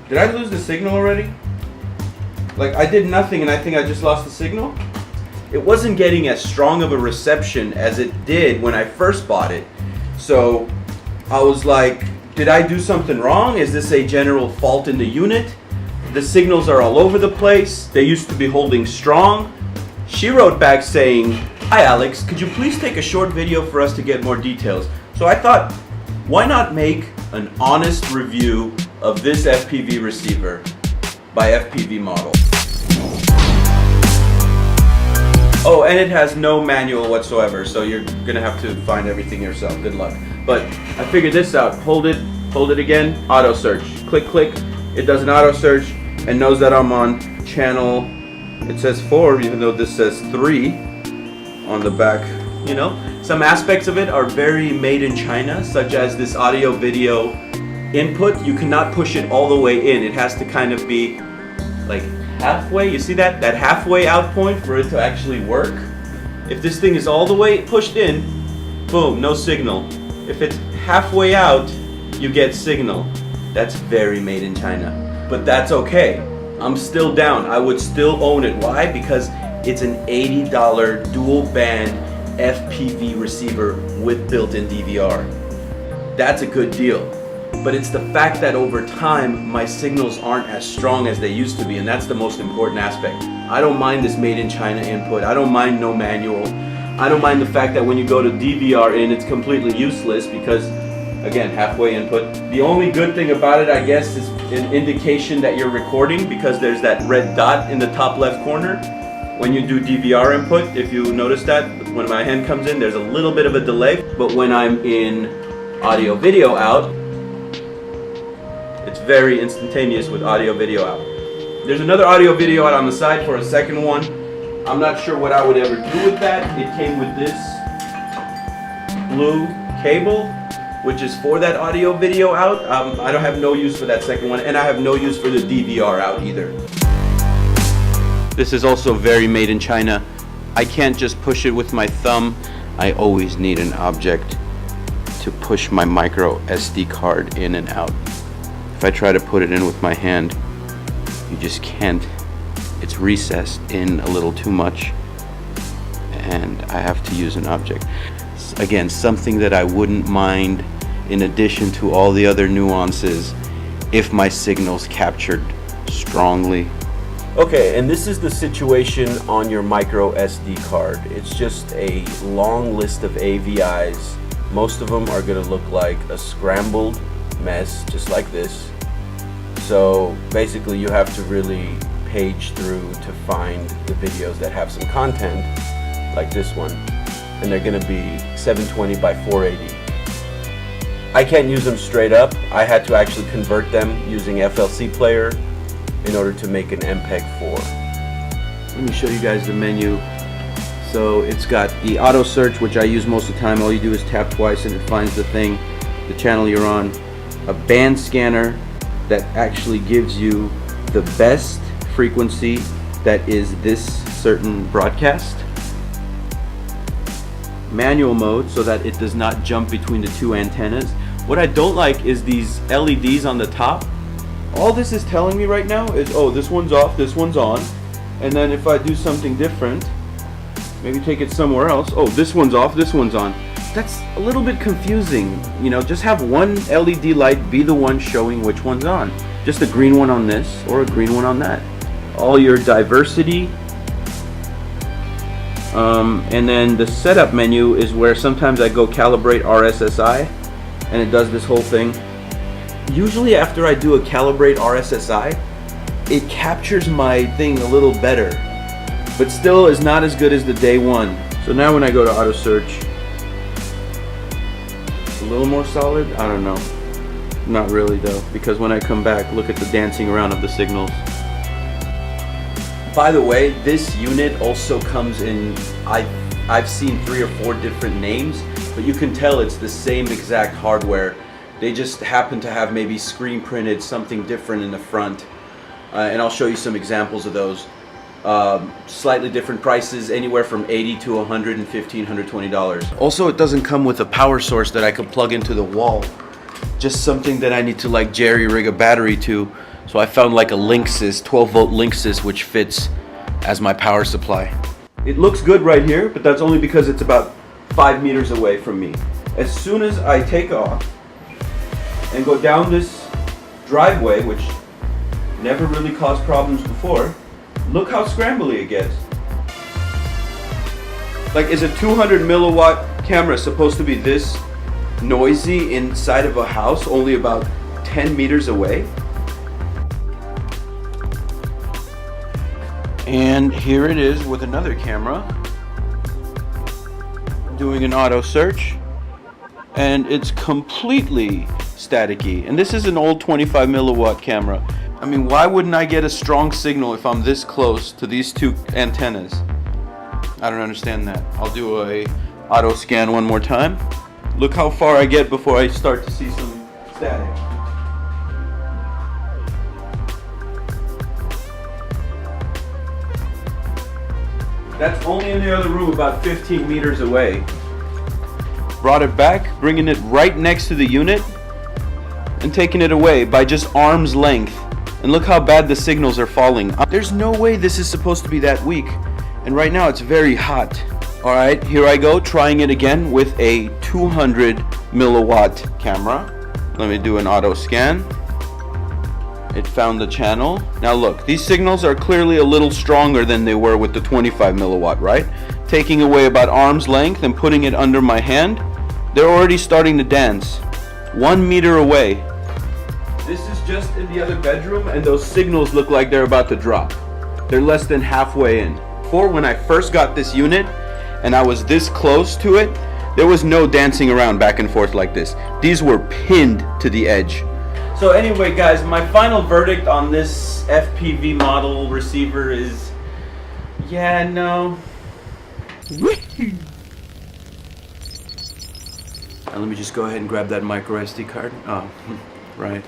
Did I lose the signal already? Like, I did nothing and I think I just lost the signal? It wasn't getting as strong of a reception as it did when I first bought it. So I was like, did I do something wrong? Is this a general fault in the unit? The signals are all over the place. They used to be holding strong. She wrote back saying, "Hi Alex, could you please take a short video for us to get more details?" So I thought, why not make an honest review of this FPV receiver by FPV Model. Oh, and it has no manual whatsoever, so you're gonna have to find everything yourself. Good luck. But I figured this out. Hold it again, auto search. Click, click. It does an auto search and knows that I'm on channel, it says 4, even though this says 3 on the back. You know, some aspects of it are very made in China, such as this audio video input. You cannot push it all the way in. It has to kind of be like halfway. You see that halfway out point for it to actually work? If this thing is all the way pushed in, boom, no signal. If it's halfway out, you get signal. That's very made in China. But that's okay. I'm still down. I would still own it. Why? Because it's an $80 dual band FPV receiver with built-in DVR. That's a good deal. But it's the fact that over time, my signals aren't as strong as they used to be, and that's the most important aspect. I don't mind this made in China input. I don't mind no manual. I don't mind the fact that when you go to DVR in, it's completely useless because, again, halfway input. The only good thing about it, I guess, is an indication that you're recording because there's that red dot in the top left corner. When you do DVR input, if you notice that, when my hand comes in, there's a little bit of a delay. But when I'm in audio video out, it's very instantaneous with audio video out. There's another audio video out on the side for a second one. I'm not sure what I would ever do with that. It came with this blue cable, which is for that audio video out. I don't have no use for that second one, and I have no use for the DVR out either. This is also very made in China. I can't just push it with my thumb. I always need an object to push my micro SD card in and out. If I try to put it in with my hand, you just can't. It's recessed in a little too much, and I have to use an object. Again, something that I wouldn't mind in addition to all the other nuances if my signal's captured strongly. Okay, and this is the situation on your micro SD card. It's just a long list of AVIs. Most of them are gonna look like a scrambled mess, just like this. So basically you have to really page through to find the videos that have some content, like this one. And they're gonna be 720 by 480. I can't use them straight up. I had to actually convert them using FLC Player in order to make an MPEG-4. Let me show you guys the menu. So it's got the auto search, which I use most of the time. All you do is tap twice and it finds the thing, the channel you're on. A band scanner that actually gives you the best frequency that is this certain broadcast. Manual mode so that it does not jump between the two antennas. What I don't like is these LEDs on the top. All this is telling me right now is, oh, this one's off, this one's on. And then if I do something different, maybe take it somewhere else, oh, this one's off, this one's on. That's a little bit confusing. You know, just have one LED light be the one showing which one's on. Just a green one on this or a green one on that. All your diversity. And then the setup menu is where sometimes I go calibrate RSSI and it does this whole thing. Usually after I do a calibrate RSSI, it captures my thing a little better, but still is not as good as the day one. So now when I go to auto search, it's a little more solid. I don't know. Not really though, because when I come back, look at the dancing around of the signals. By the way, this unit also comes in, I've seen 3 or 4 different names, but you can tell it's the same exact hardware. They just happen to have maybe screen printed something different in the front. And I'll show you some examples of those. Slightly different prices, anywhere from $80 to $115, $120. Also, it doesn't come with a power source that I can plug into the wall. Just something that I need to like jerry rig a battery to So I found like a Linksys, 12 volt Linksys, which fits as my power supply. It looks good right here, but that's only because it's about 5 meters away from me. As soon as I take off and go down this driveway, which never really caused problems before, look how scrambly it gets. Like, is a 200 milliwatt camera supposed to be this noisy inside of a house only about 10 meters away? And here it is with another camera doing an auto search, and it's completely staticky. And this is an old 25 milliwatt camera. I mean, why wouldn't I get a strong signal if I'm this close to these two antennas? I don't understand that. I'll do a auto scan one more time. Look how far I get before I start to see some static. That's only in the other room about 15 meters away. Brought it back, bringing it right next to the unit and taking it away by just arm's length. And look how bad the signals are falling. There's no way this is supposed to be that weak. And right now it's very hot. Alright, here I go, trying it again with a 200 milliwatt camera. Let me do an auto scan. It found the channel. Now look, these signals are clearly a little stronger than they were with the 25 milliwatt, right? Taking away about arm's length and putting it under my hand, they're already starting to dance. 1 meter away. This is just in the other bedroom, and those signals look like they're about to drop. They're less than halfway in. Before, when I first got this unit and I was this close to it, there was no dancing around back and forth like this. These were pinned to the edge. So anyway, guys, my final verdict on this FPV model receiver is, yeah, no. And let me just go ahead and grab that micro SD card. Oh, right.